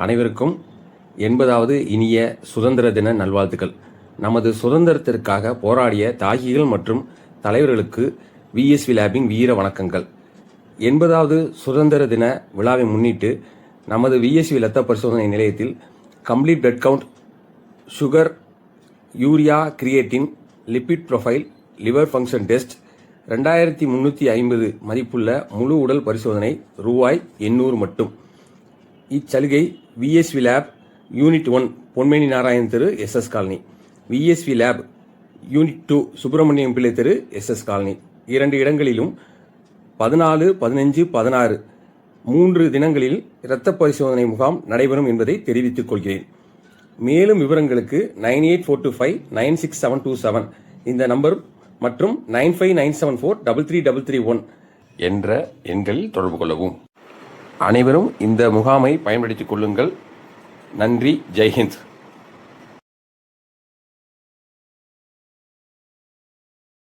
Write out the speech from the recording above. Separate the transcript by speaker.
Speaker 1: அனைவருக்கும் 80வது இனிய சுதந்திர தின நல்வாழ்த்துக்கள். நமது சுதந்திரத்திற்காக போராடிய தியாகிகள் மற்றும் தலைவர்களுக்கு விஎஸ்வி லேபின் வீர வணக்கங்கள். 80வது சுதந்திர தின விழாவை முன்னிட்டு நமது விஎஸ்வி இரத்த பரிசோதனை நிலையத்தில் complete blood count, sugar, urea, creatine, lipid profile, liver function test, 2350 மதிப்புள்ள முழு உடல் பரிசோதனை ரூபாய் 800 மட்டும். இச்சலுகை விஎஸ்வி லேப் யூனிட் 1 பொன்மேனி நாராயண் தெரு SS colony, VSV lab unit 2 Subramaniam பிள்ளை தெரு SS காலனி, 2 இடங்களிலும் 14, 15, 16 3 தினங்களில் இரத்த பரிசோதனை முகாம் நடைபெறும் என்பதை தெரிவித்துக் கொள்கிறேன். மேலும் விவரங்களுக்கு 9842596727 இந்த நம்பர் மற்றும் 9597433331 என்ற எண்களில் தொடர்பு கொள்ளவும். அனைவரும் இந்த முகாமை பயன்படுத்திக் கொள்ளுங்கள். நன்றி. ஜெய்ஹிந்த்.